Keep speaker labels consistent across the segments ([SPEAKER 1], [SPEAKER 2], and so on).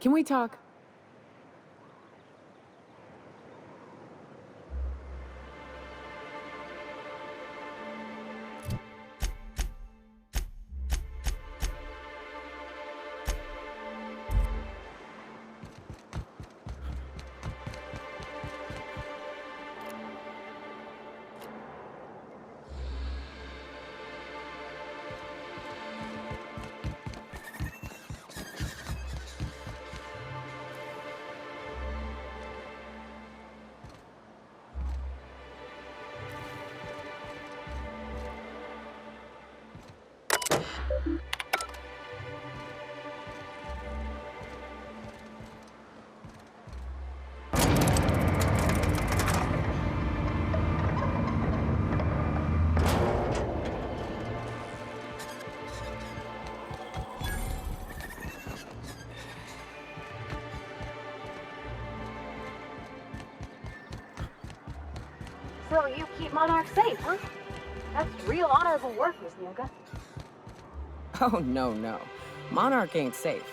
[SPEAKER 1] Can we talk?
[SPEAKER 2] So you keep Monarch safe, huh? That's real honorable work, Miss Nyoka.
[SPEAKER 1] Oh, no. Monarch ain't safe.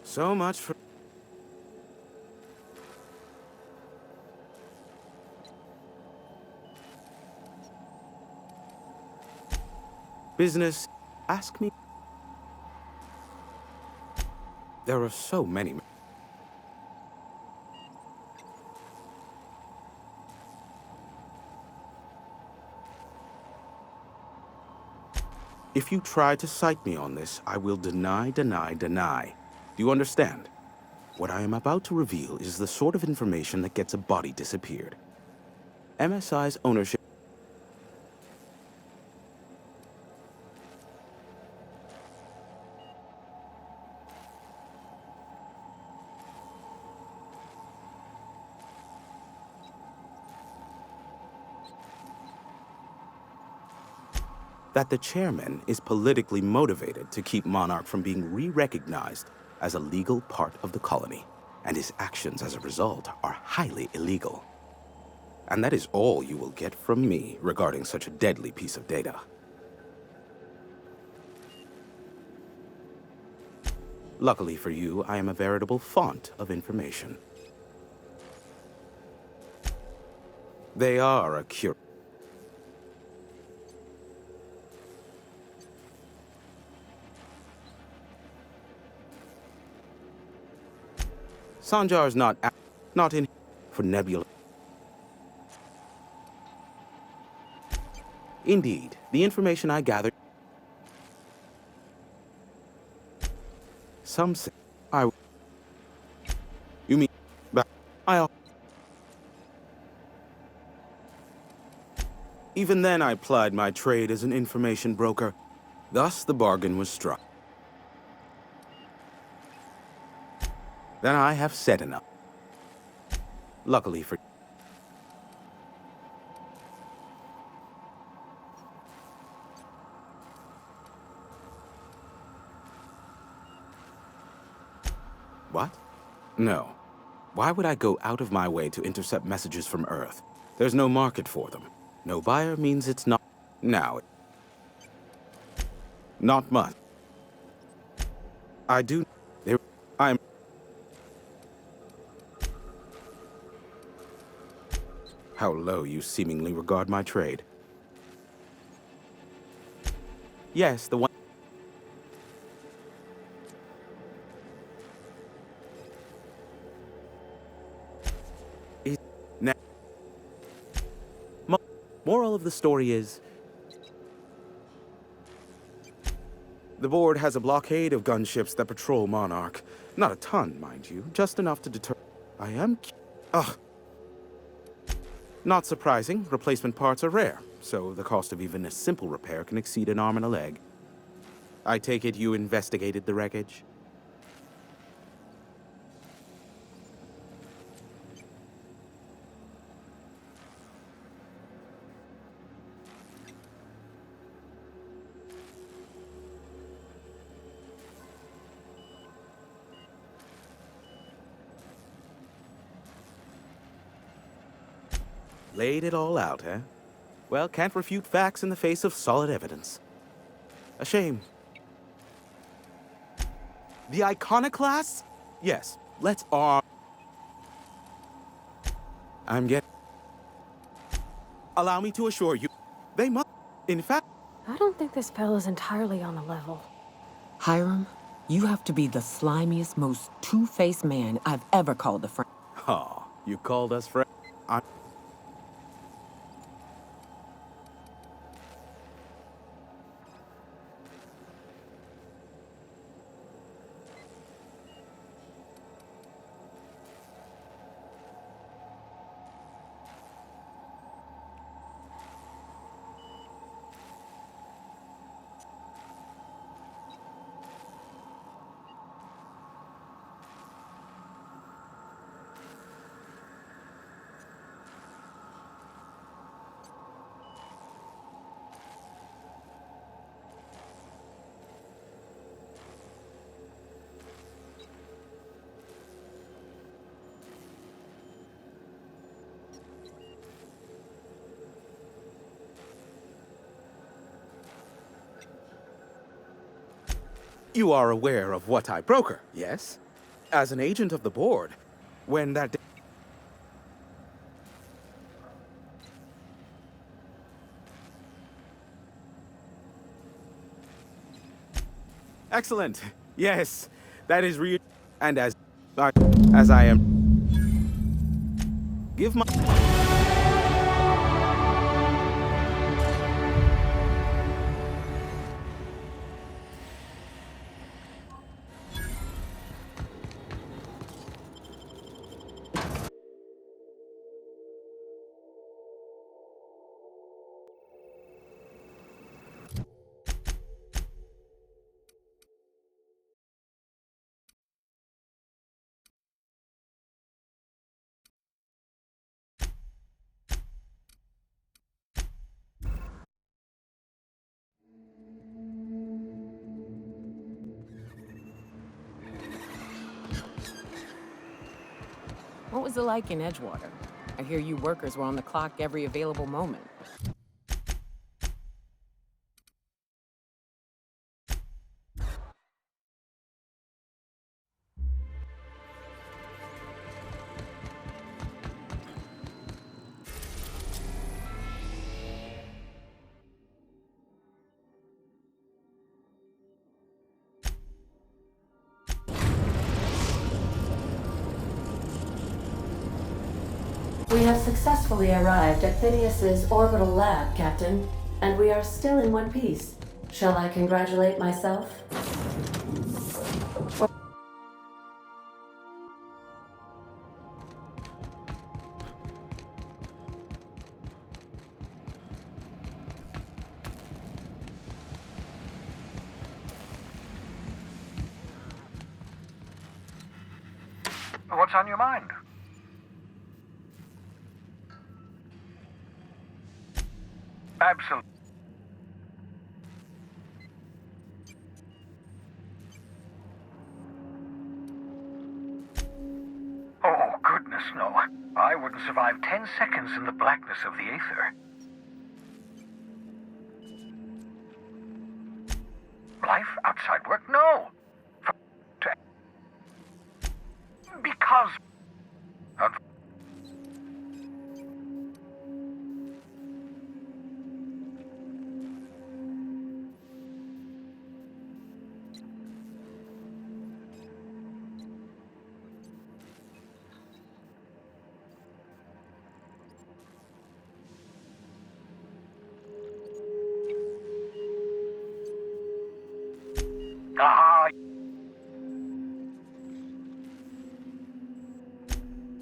[SPEAKER 3] So much for... business. Ask me. There are so many... If you try to cite me on this, I will deny. Do you understand? What I am about to reveal is the sort of information that gets a body disappeared. MSI's ownership... that the chairman is politically motivated to keep Monarch from being re-recognized as a legal part of the colony, and his actions as a result are highly illegal. And that is all you will get from me regarding such a deadly piece of data. Luckily for you, I am a veritable font of information. They are a cure. Sanjar's not in for Nebula. Indeed, the information I gathered. Some say I. You mean, but I. Even then, I plied my trade as an information broker. Thus, the bargain was struck. Then I have said enough. Luckily for... What? No. Why would I go out of my way to intercept messages from Earth? There's no market for them. No buyer means it's not... Now... Not much. I do... I'm... How low you seemingly regard my trade. Yes, the one... Now, moral of the story is... The board has a blockade of gunships that patrol Monarch. Not a ton, mind you, just enough to deter... I am... Ugh. Not surprising, replacement parts are rare, so the cost of even a simple repair can exceed an arm and a leg. I take it you investigated the wreckage? Laid it all out, eh? Well, can't refute facts in the face of solid evidence. A shame. The iconoclasts? Yes, let's arm... I'm getting... Allow me to assure you, they must... In fact...
[SPEAKER 2] I don't think this pill is entirely on the level.
[SPEAKER 1] Hiram, you have to be the slimiest, most two-faced man I've ever called a friend.
[SPEAKER 3] Oh, you called us friends? You are aware of what I broker, yes? As an agent of the board, when that... Excellent. Yes, that is real. And as I am... Give my...
[SPEAKER 1] What was it like in Edgewater? I hear you workers were on the clock every available moment.
[SPEAKER 4] We have successfully arrived at Phineas's orbital lab, Captain, and we are still in one piece. Shall I congratulate myself?
[SPEAKER 5] What's on your mind? Absolutely. Oh, goodness, no. I wouldn't survive 10 seconds in the blackness of the aether. Life outside work? No. Because...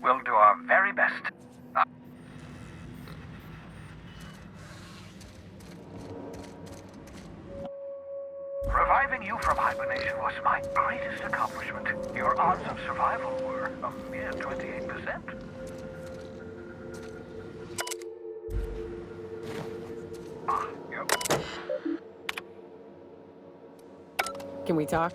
[SPEAKER 5] We'll do our very best. Reviving you from hibernation was my greatest accomplishment. Your odds of survival were a mere 28%. Yep.
[SPEAKER 1] Can we talk?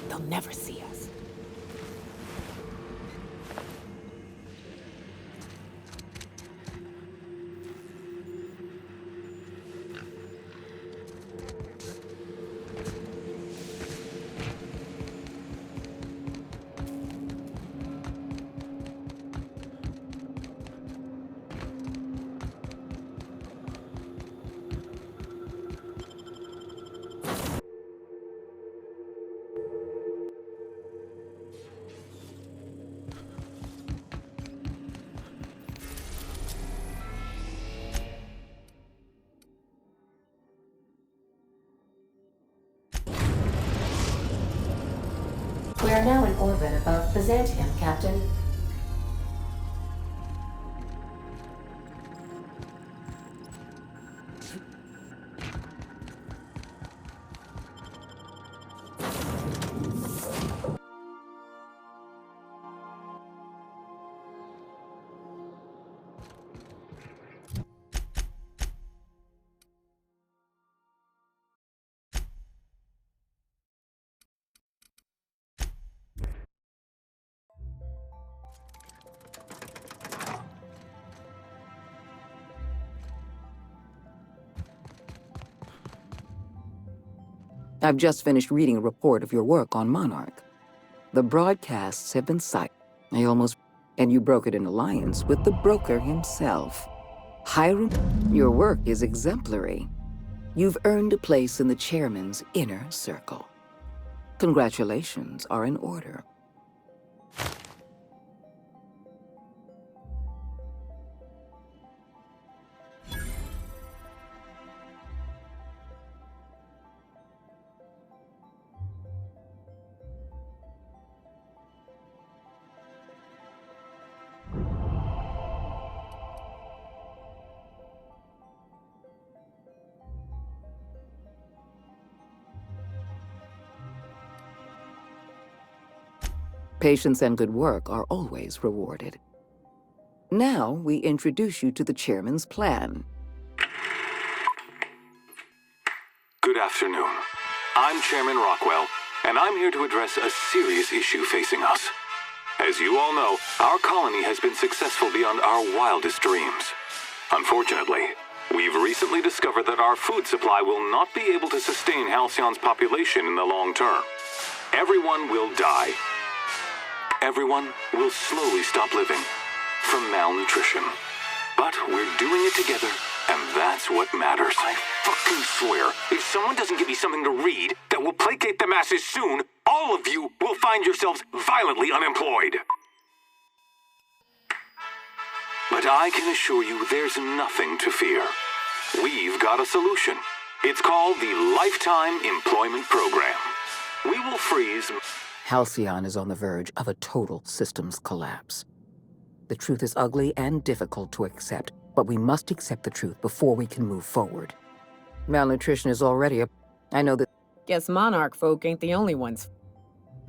[SPEAKER 1] They'll never see us.
[SPEAKER 4] We are now in orbit above Byzantium, Captain.
[SPEAKER 1] I've just finished reading a report of your work on Monarch. The broadcasts have been cited. And you brokered an alliance with the broker himself. Hiram, your work is exemplary. You've earned a place in the chairman's inner circle. Congratulations are in order. Patience and good work are always rewarded. Now, we introduce you to the chairman's plan.
[SPEAKER 6] Good afternoon. I'm Chairman Rockwell, and I'm here to address a serious issue facing us. As you all know, our colony has been successful beyond our wildest dreams. Unfortunately, we've recently discovered that our food supply will not be able to sustain Halcyon's population in the long term. Everyone will die. Everyone will slowly stop living from malnutrition. But we're doing it together, and that's what matters. I fucking swear, if someone doesn't give me something to read that will placate the masses soon, all of you will find yourselves violently unemployed. But I can assure you there's nothing to fear. We've got a solution. It's called the Lifetime Employment Program. We will freeze...
[SPEAKER 1] Halcyon is on the verge of a total systems collapse. The truth is ugly and difficult to accept, but we must accept the truth before we can move forward. Malnutrition is already a... I know that... Guess Monarch folk ain't the only ones.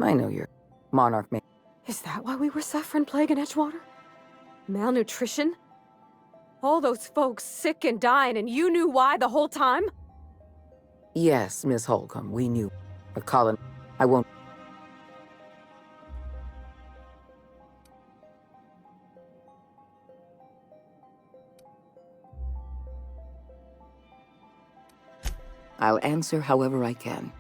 [SPEAKER 1] I know you're... Monarch may...
[SPEAKER 2] Is that why we were suffering plague in Edgewater? Malnutrition? All those folks sick and dying, and you knew why the whole time?
[SPEAKER 1] Yes, Miss Holcomb, we knew. But Colin, I won't... I'll answer however I can.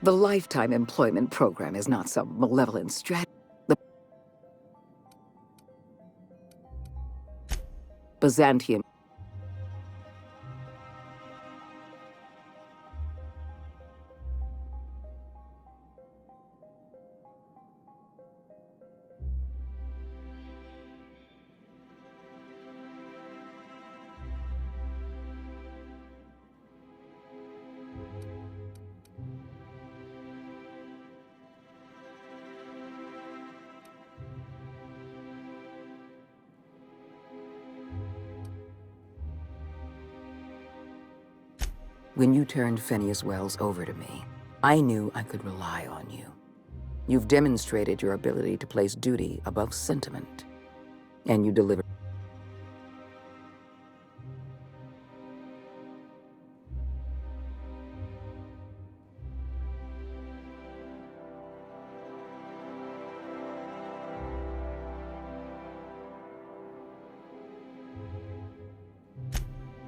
[SPEAKER 1] The Lifetime Employment Program is not some malevolent strategy. The Byzantium. When you turned Phineas Wells over to me, I knew I could rely on you. You've demonstrated your ability to place duty above sentiment. And you delivered.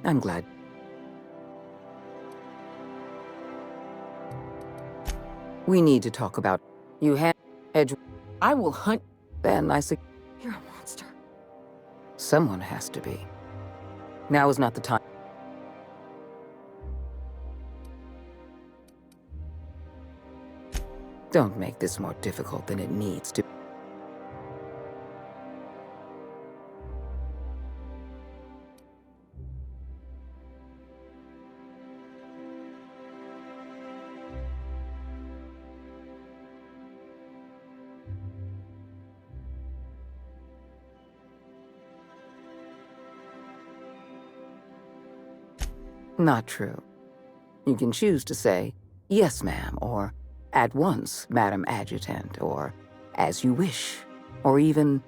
[SPEAKER 1] I'm glad. We need to talk about you had Edge. I will hunt. Then I said,
[SPEAKER 2] You're a monster.
[SPEAKER 1] someone has to be. Now is not the time. Don't make this more difficult than it needs to. Not true. You can choose to say, yes, ma'am, or at once, Madam Adjutant, or as you wish, or even,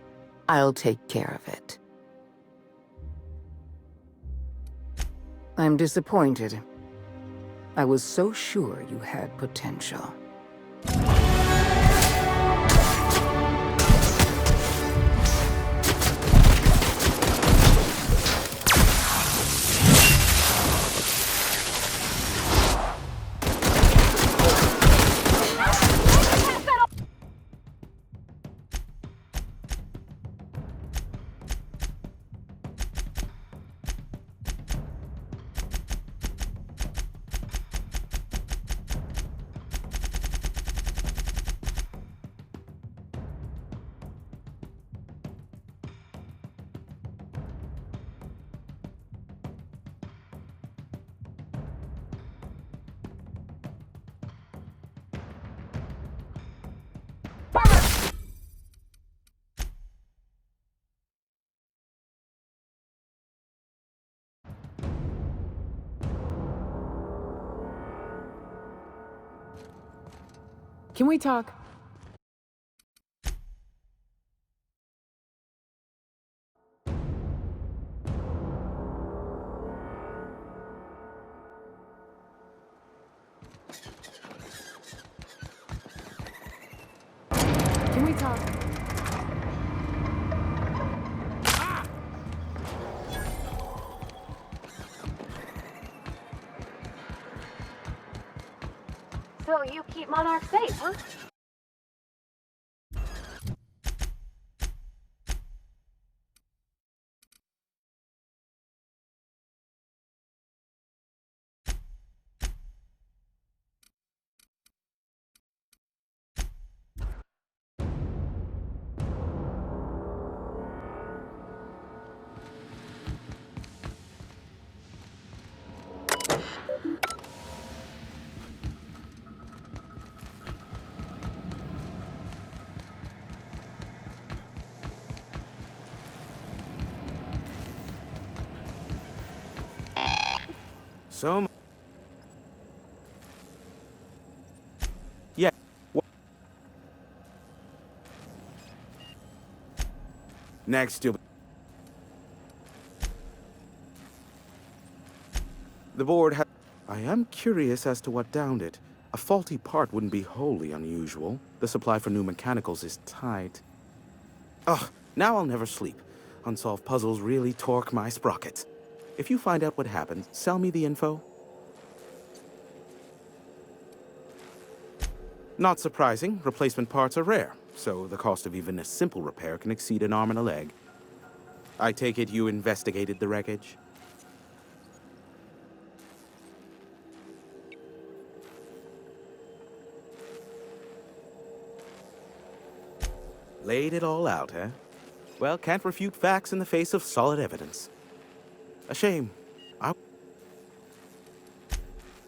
[SPEAKER 1] I'll take care of it. I'm disappointed. I was so sure you had potential.
[SPEAKER 7] Can we talk? Can we talk?
[SPEAKER 2] So you keep Monarch safe, huh?
[SPEAKER 3] So, yeah. Next, you'll. The board has. I am curious as to what downed it. A faulty part wouldn't be wholly unusual. The supply for new mechanicals is tight. Ugh, now I'll never sleep. Unsolved puzzles really torque my sprockets. If you find out what happened, sell me the info. Not surprising, replacement parts are rare, so the cost of even a simple repair can exceed an arm and a leg. I take it you investigated the wreckage? Laid it all out, eh? Well, can't refute facts in the face of solid evidence. A shame.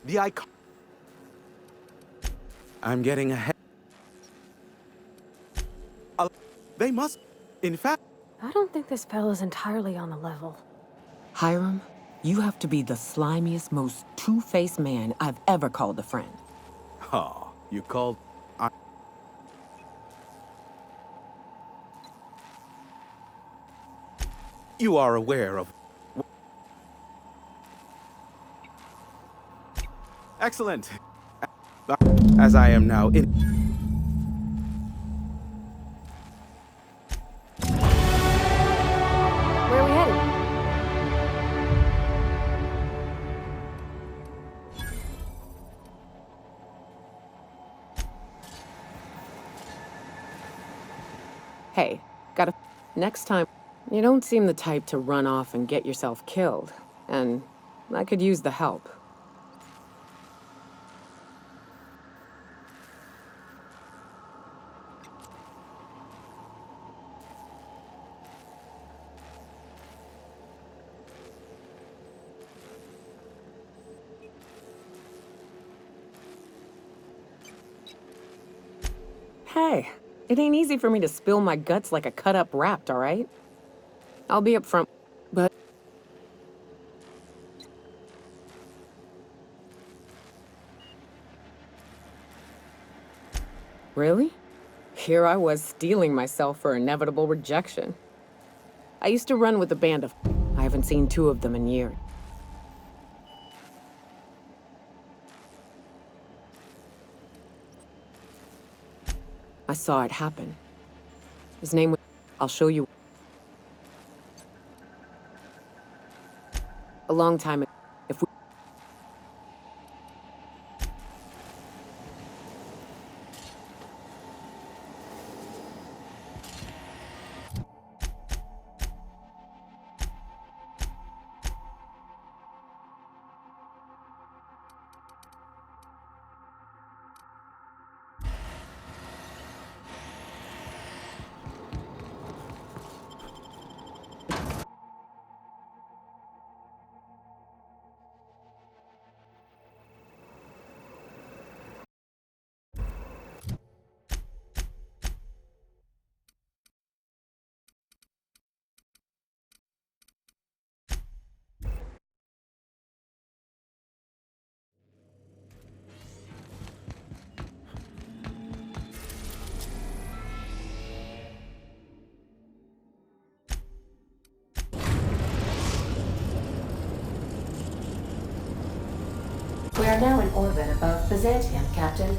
[SPEAKER 3] The icon. I'm getting ahead. They must. In fact.
[SPEAKER 2] I don't think this fella's entirely on the level.
[SPEAKER 1] Hiram,
[SPEAKER 8] You have to be the slimiest, most two-faced man I've ever called a friend.
[SPEAKER 3] Oh, you called... You are aware of... Excellent. As I am now in...
[SPEAKER 2] Where are we headed?
[SPEAKER 8] Hey, next time, you don't seem the type to run off and get yourself killed. And I could use the help. Hey, it ain't easy for me to spill my guts like a cut-up rat, all right? I'll be up front, but... Really? Here I was steeling myself for inevitable rejection. I used to run with a band of... I haven't seen two of them in years. I saw it happen. His name was... I'll show you. A long time ago, if we...
[SPEAKER 4] We are now in orbit above Byzantium, Captain.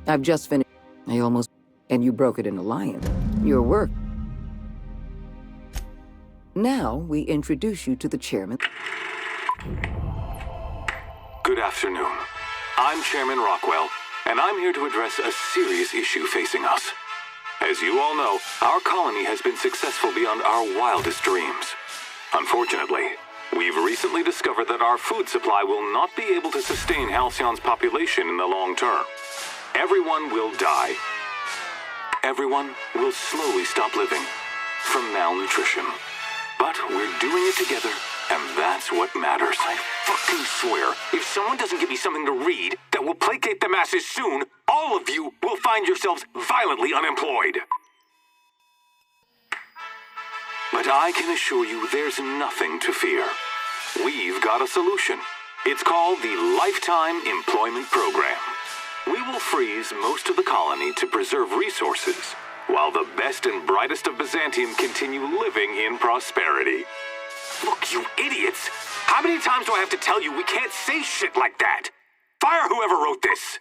[SPEAKER 1] I've just finished. I almost... And you broke it in alliance. Your work. Now, we introduce you to the chairman.
[SPEAKER 6] Good afternoon. I'm Chairman Rockwell, and I'm here to address a serious issue facing us. As you all know, our colony has been successful beyond our wildest dreams. Unfortunately, we've recently discovered that our food supply will not be able to sustain Halcyon's population in the long term. Everyone will die. Everyone will slowly stop living from malnutrition. But we're doing it together, and that's what matters. I fucking swear, if someone doesn't give me something to read that will placate the masses soon, all of you will find yourselves violently unemployed. But I can assure you there's nothing to fear. We've got a solution. It's called the Lifetime Employment Program. We will freeze most of the colony to preserve resources, while the best and brightest of Byzantium continue living in prosperity. Look, you idiots! How many times do I have to tell you we can't say shit like that? Fire whoever wrote this!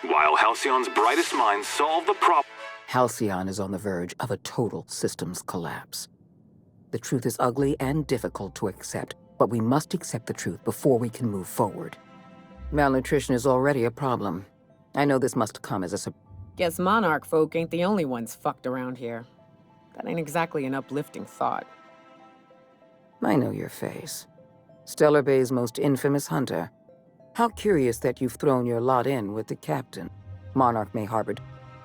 [SPEAKER 6] While Halcyon's brightest minds solve the problem...
[SPEAKER 1] Halcyon is on the verge of a total systems collapse. The truth is ugly and difficult to accept, but we must accept the truth before we can move forward. Malnutrition is already a problem. I know this must come as a surprise.
[SPEAKER 8] Guess Monarch folk ain't the only ones fucked around here. That ain't exactly an uplifting thought.
[SPEAKER 1] I know your face. Stellar Bay's most infamous hunter. How curious that you've thrown your lot in with the captain. Monarch may harbor...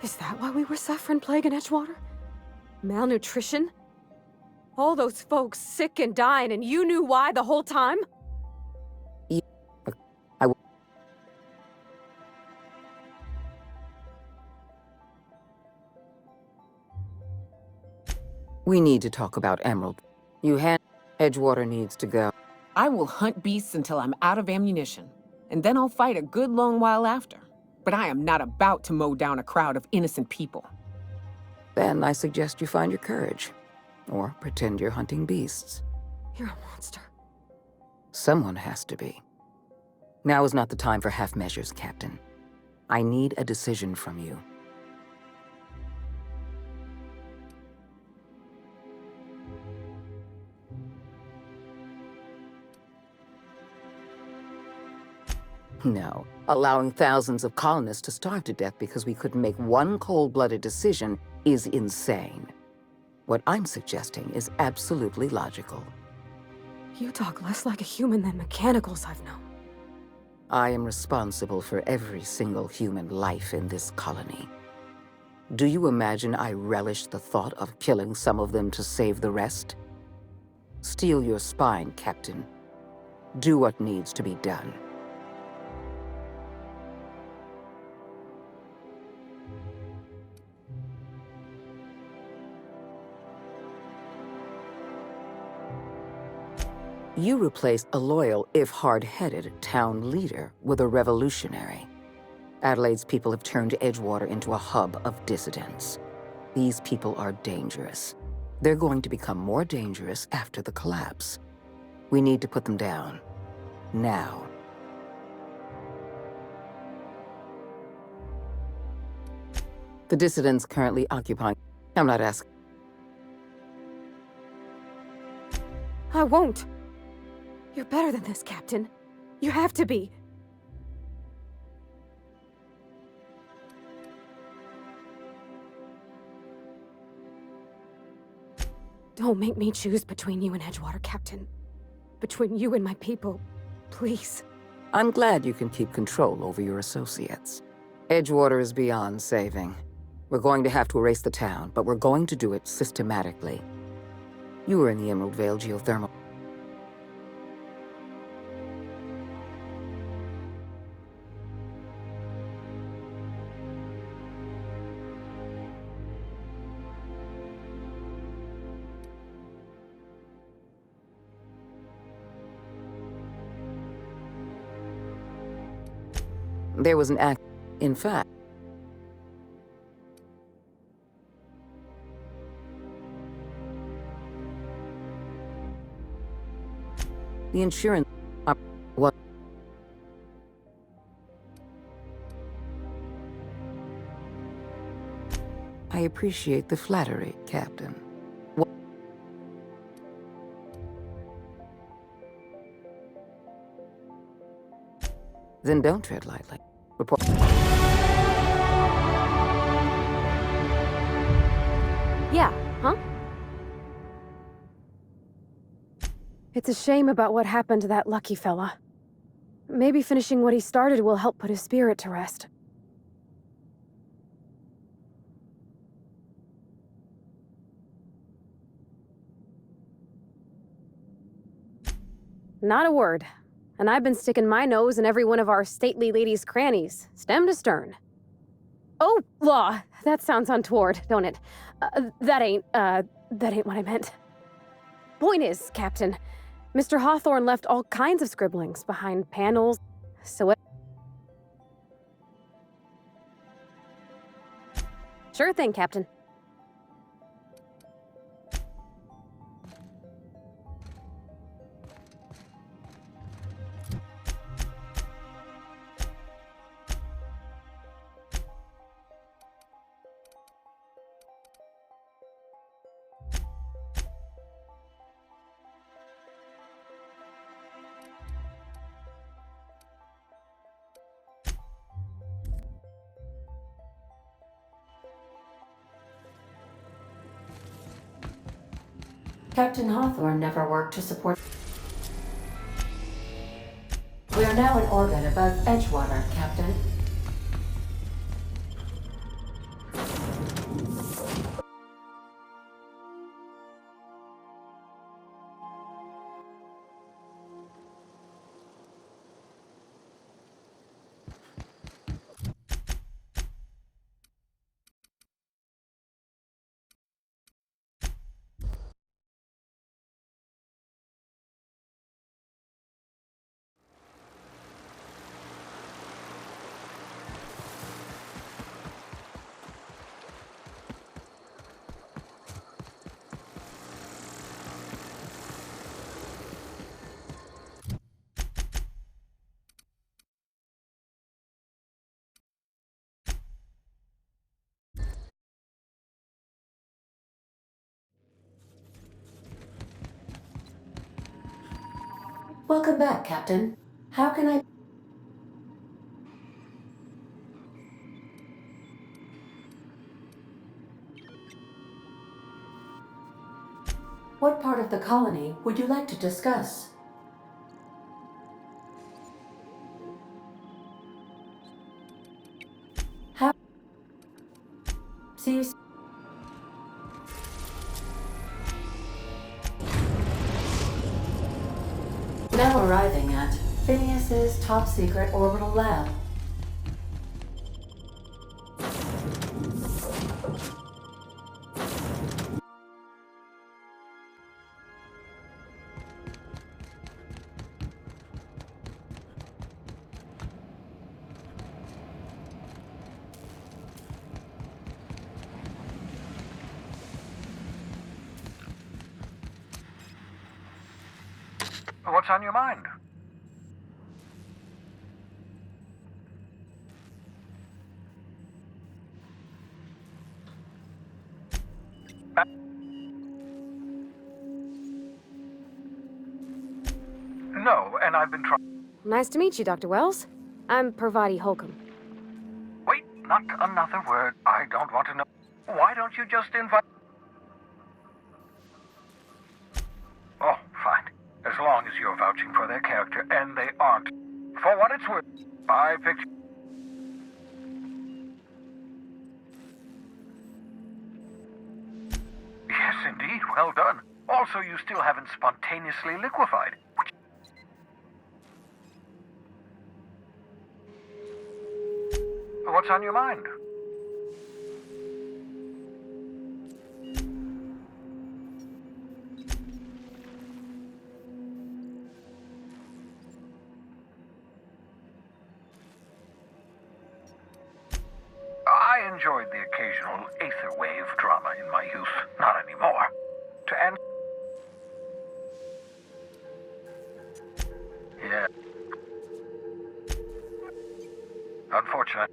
[SPEAKER 2] Is that why we were suffering plague in Edgewater? Malnutrition? All those folks sick and dying, and you knew why the whole time?
[SPEAKER 1] We need to talk about Emerald. Edgewater needs to go.
[SPEAKER 8] I will hunt beasts until I'm out of ammunition, and then I'll fight a good long while after. But I am not about to mow down a crowd of innocent people.
[SPEAKER 1] Then I suggest you find your courage. Or pretend you're hunting beasts.
[SPEAKER 2] You're a monster.
[SPEAKER 1] Someone has to be. Now is not the time for half measures, Captain. I need a decision from you. No. Allowing thousands of colonists to starve to death because we couldn't make one cold-blooded decision is insane. What I'm suggesting is absolutely logical.
[SPEAKER 2] You talk less like a human than mechanicals I've known.
[SPEAKER 1] I am responsible for every single human life in this colony. Do you imagine I relish the thought of killing some of them to save the rest? Steel your spine, Captain. Do what needs to be done. You replaced a loyal, if hard-headed, town leader with a revolutionary. Adelaide's people have turned Edgewater into a hub of dissidents. These people are dangerous. They're going to become more dangerous after the collapse. We need to put them down. Now. The dissidents currently occupying... I'm not asking...
[SPEAKER 2] I won't. You're better than this, Captain. You have to be. Don't make me choose between you and Edgewater, Captain. Between you and my people. Please.
[SPEAKER 1] I'm glad you can keep control over your associates. Edgewater is beyond saving. We're going to have to erase the town, but we're going to do it systematically. You were in the Emerald Vale geothermal... There was an act... In fact... The insurance... What? I appreciate the flattery, Captain. What? Then don't tread lightly. Report.
[SPEAKER 2] Yeah, huh? It's a shame about what happened to that lucky fella. Maybe finishing what he started will help put his spirit to rest. Not a word. And I've been sticking my nose in every one of our stately ladies' crannies, stem to stern. Oh, law! That sounds untoward, don't it? That ain't what I meant. Point is, Captain, Mr. Hawthorne left all kinds of scribblings behind panels, so it... Sure thing, Captain.
[SPEAKER 4] Captain Hawthorne never worked to support... We are now in orbit above Edgewater, Captain. Welcome back, Captain. How can I... What part of the colony would you like to discuss? How... See you... Now arriving at Phineas's top-secret orbital lab.
[SPEAKER 5] What's on your mind? No, and I've been trying...
[SPEAKER 2] Nice to meet you, Dr. Wells. I'm Parvati Holcomb.
[SPEAKER 5] Wait, not another word. I don't want to know. Why don't you just invite... Oh, fine. As long as you're vouching for their character, and they aren't. For what it's worth, I picture... Yes, indeed. Well done. Also, you still haven't spontaneously liquefied. What's on your mind? I enjoyed the occasional aether wave drama in my youth. Not anymore. To end... Yeah. Unfortunate.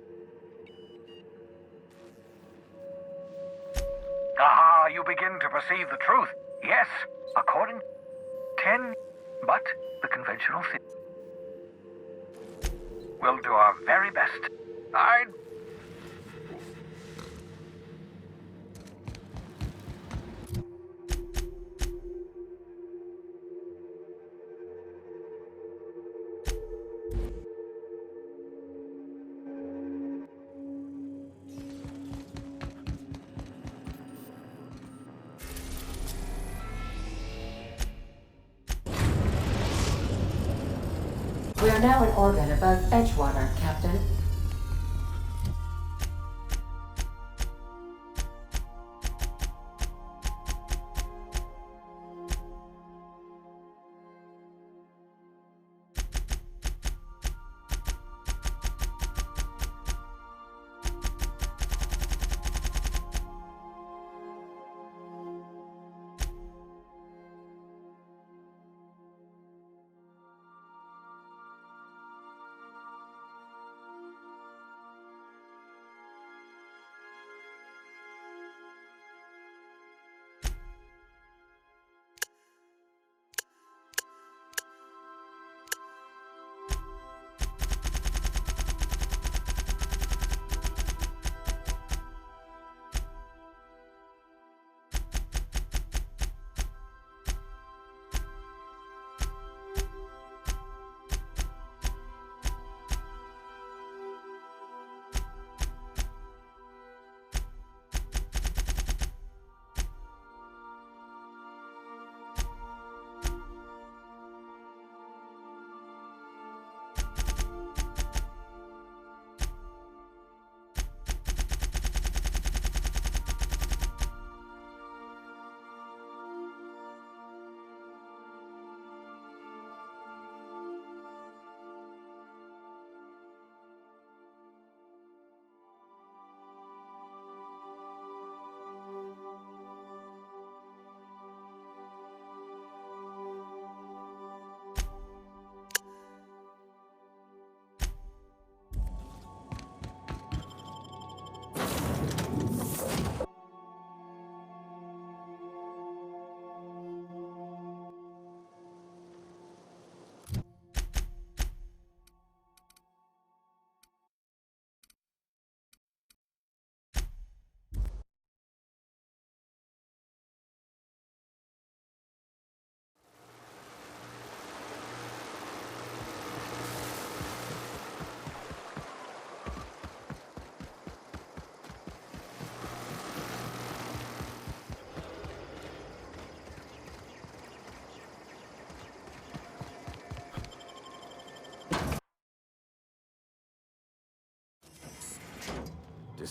[SPEAKER 5] Ah, you begin to perceive the truth. Yes, according to 10, but the conventional thing. We'll do our very best.
[SPEAKER 4] We are now in orbit above Edgewater, Captain.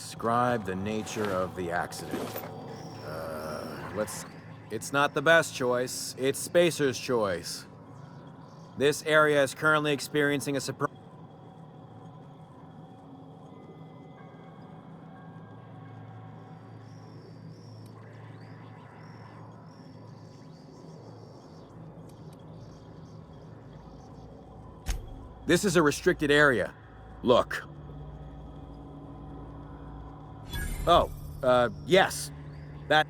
[SPEAKER 9] describe the nature of the accident? It's not the best choice. It's Spacer's choice. This area is currently experiencing a surprise. This is a restricted area. Look. Oh, yes. That...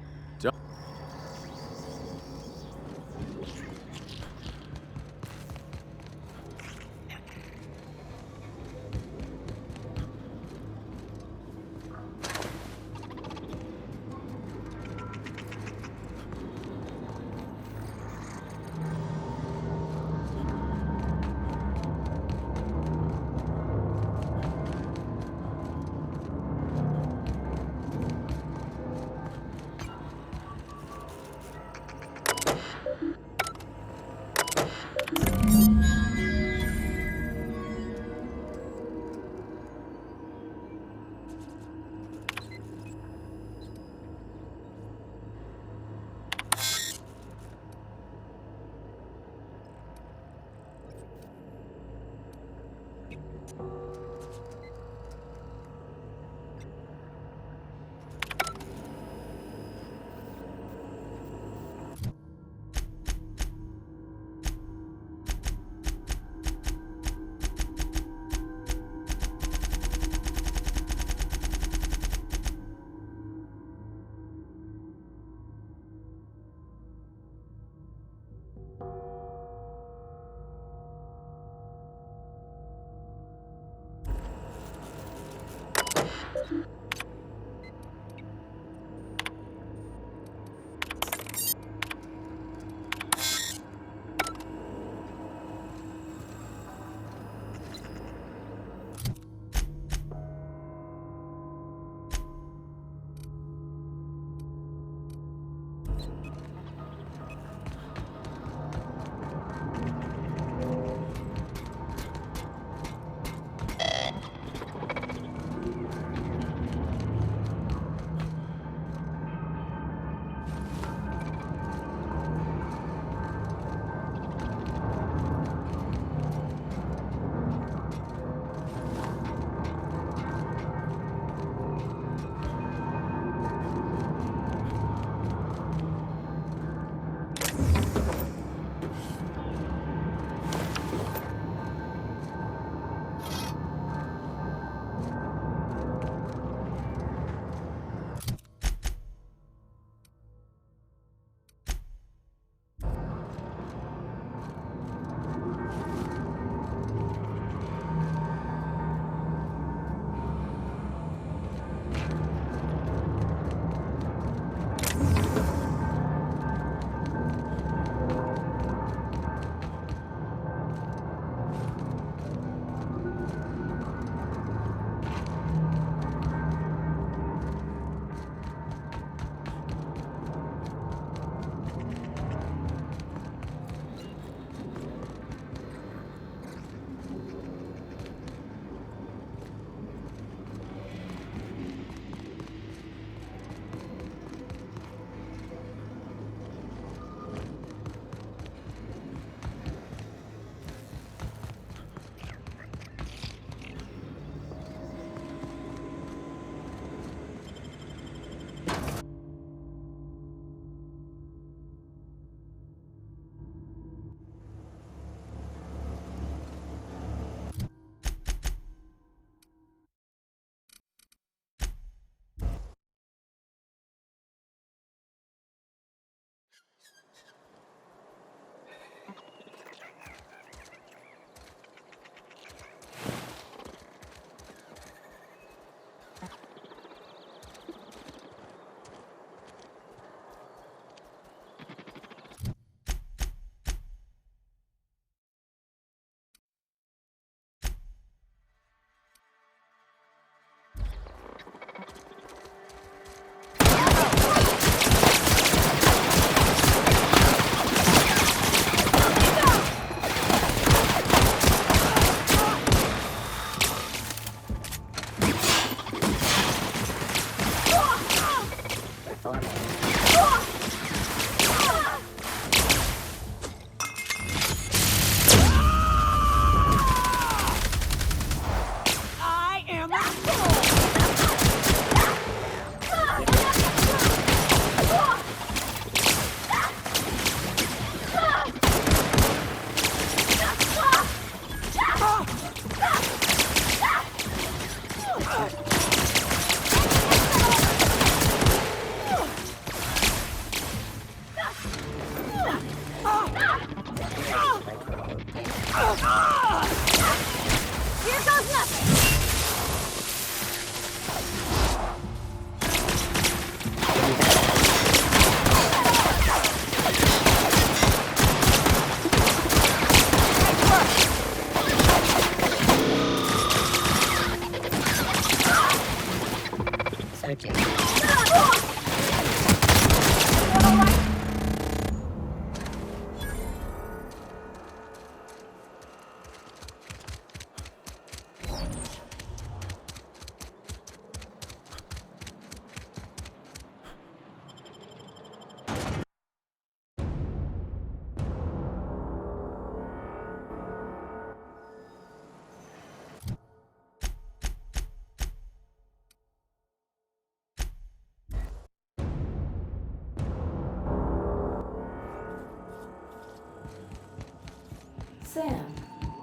[SPEAKER 4] Sam,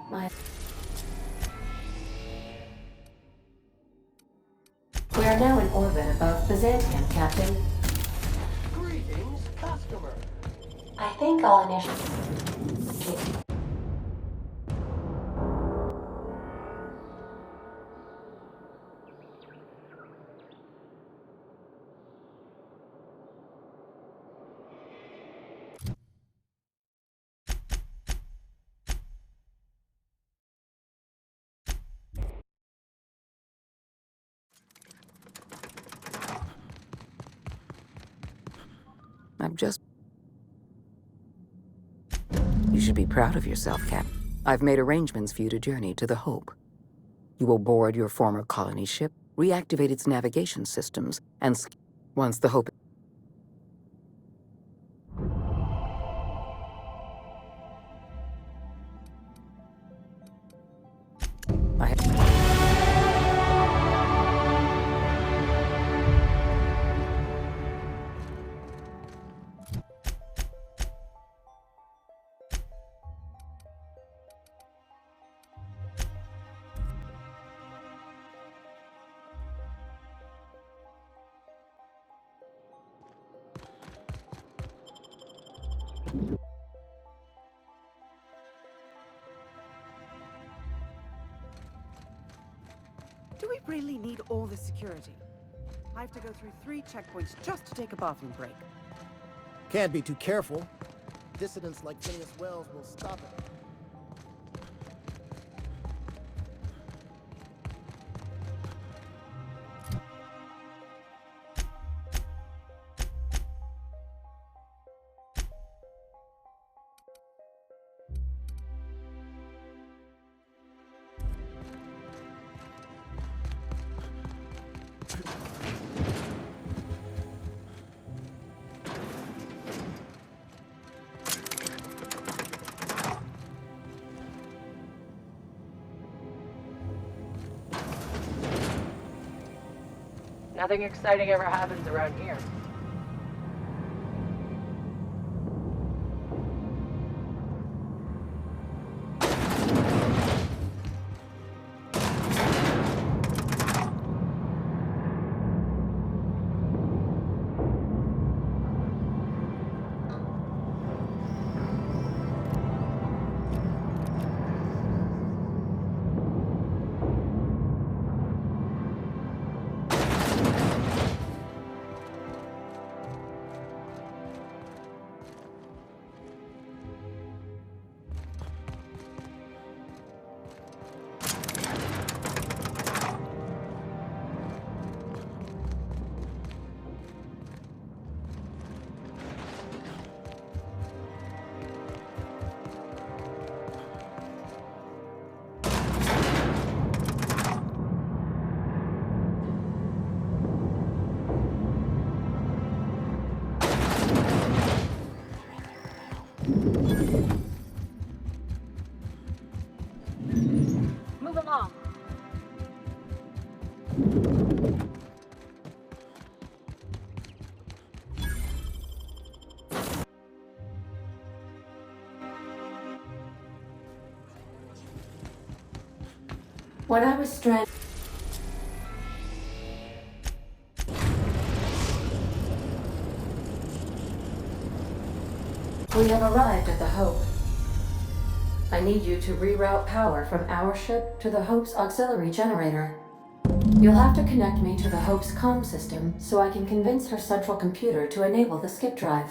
[SPEAKER 4] my... We are now in orbit above Byzantium, Captain.
[SPEAKER 10] Greetings, customer.
[SPEAKER 4] I think I'll initiate...
[SPEAKER 1] I've just... You should be proud of yourself, Cap. I've made arrangements for you to journey to the Hope. You will board your former colony ship, reactivate its navigation systems, and once the Hope... I have...
[SPEAKER 11] Do we really need all this security? I have to go through 3 checkpoints just to take a bathroom break.
[SPEAKER 10] Can't be too careful. Dissidents like Phineas Wells will stop it.
[SPEAKER 12] Nothing exciting ever happens around here.
[SPEAKER 2] Move along.
[SPEAKER 4] When I was stranded... We have arrived at the Hope. I need you to reroute power from our ship to the Hope's auxiliary generator. You'll have to connect me to the Hope's comm system so I can convince her central computer to enable the skip drive.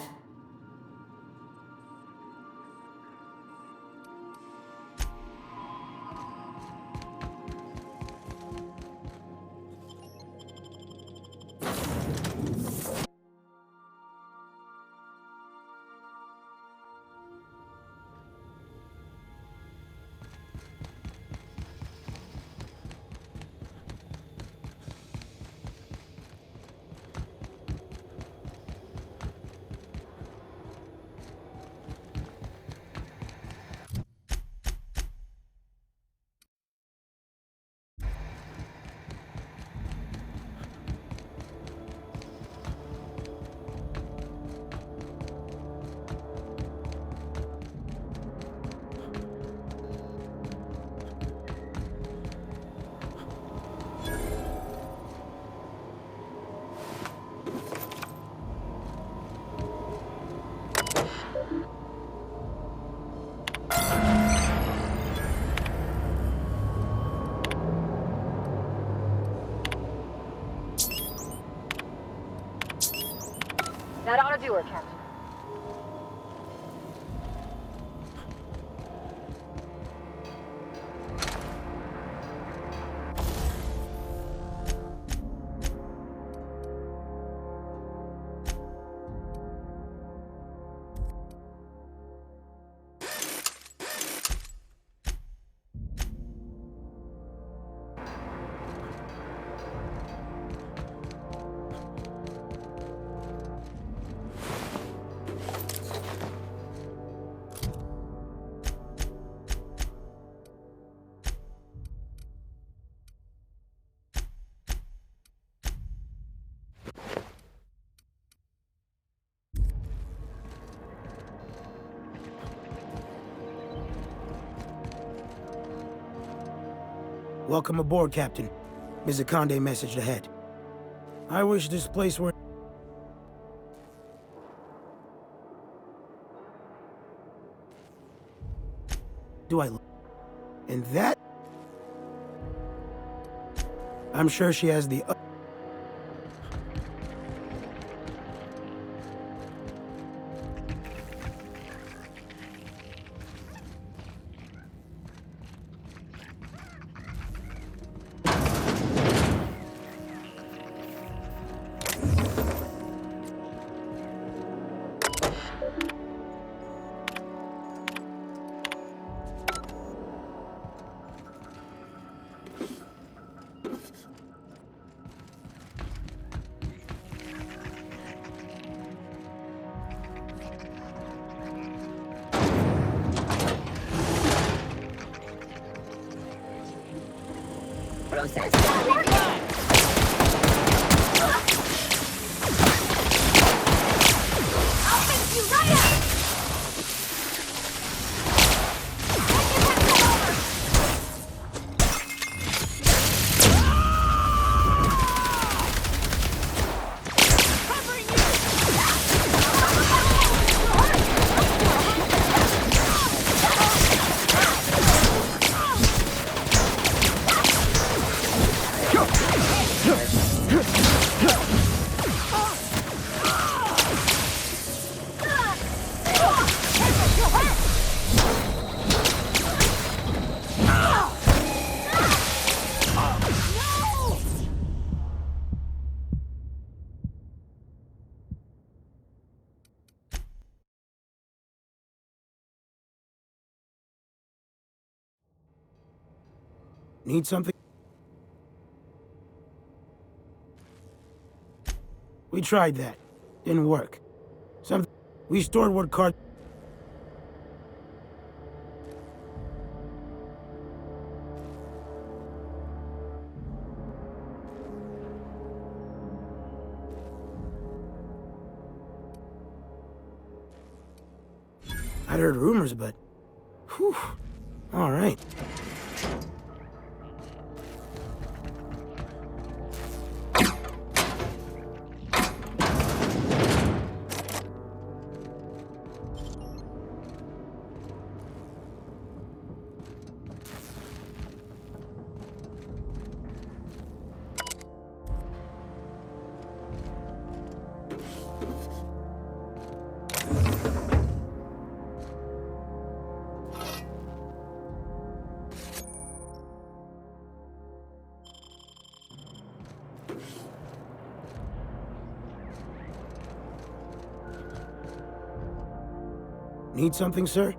[SPEAKER 12] a doer, Captain.
[SPEAKER 13] Welcome aboard, Captain. Ms. Akande messaged ahead. I wish this place were... Do I... And that... I'm sure she has the... Need something? We tried that. Didn't work. We stored what card... I'd heard rumors, but... Whew. All right. Need something, sir?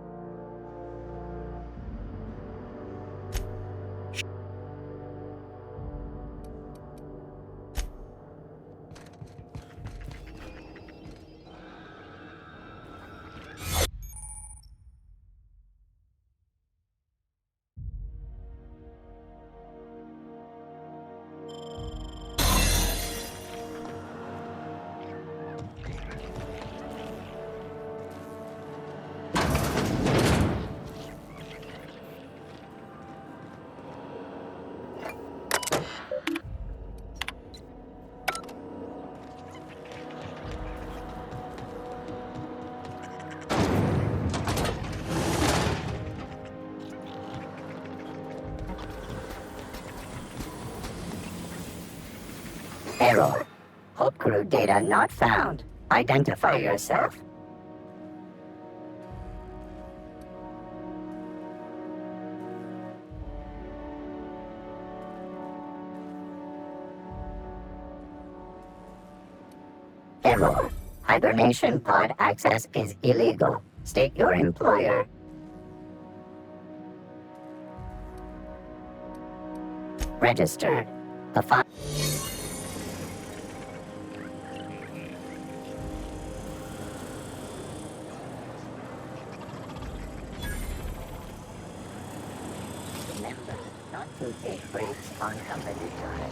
[SPEAKER 14] Error. Hub crew data not found. Identify yourself. Error. Hibernation pod access is illegal. State your employer. Registered. The file. Remember not to take breaks on company time.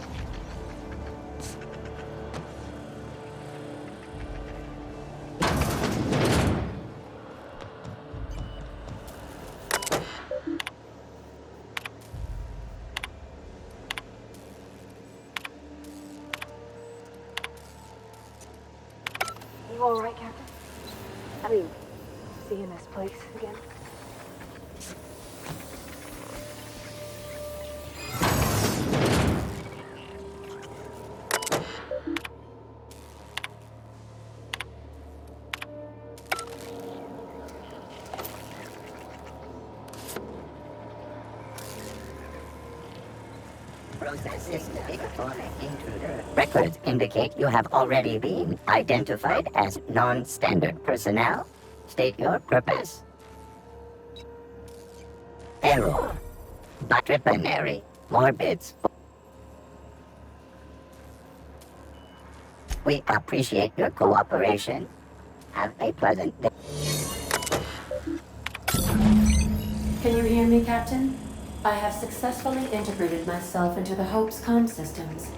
[SPEAKER 2] You all right, Captain? I mean, seeing this place again?
[SPEAKER 14] Process system intruder. Records indicate you have already been identified as non-standard personnel. State your purpose. Error. Quaternary. More bits. We appreciate your cooperation. Have a pleasant day.
[SPEAKER 4] Can you hear me, Captain? I have successfully integrated myself into the Hope's comm systems.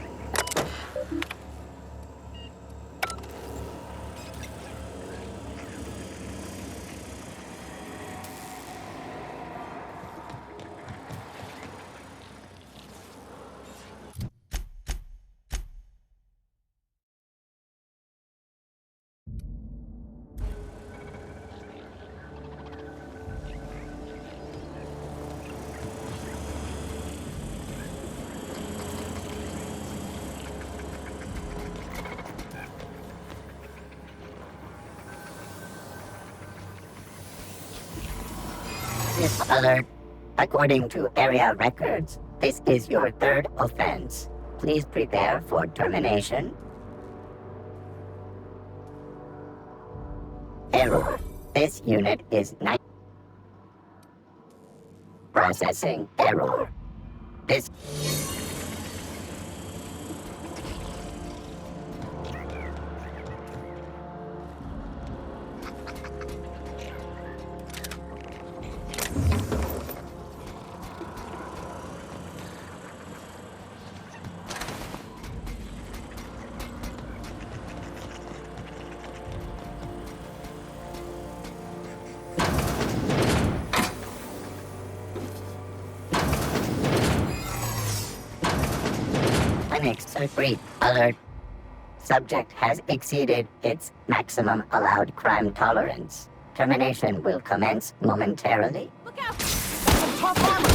[SPEAKER 14] Alert. According to area records, this is your third offense. Please prepare for termination. Error. This unit is not processing error. This Read. Alert. Subject has exceeded its maximum allowed crime tolerance. Termination will commence momentarily.
[SPEAKER 11] Look out! That's some tough armor!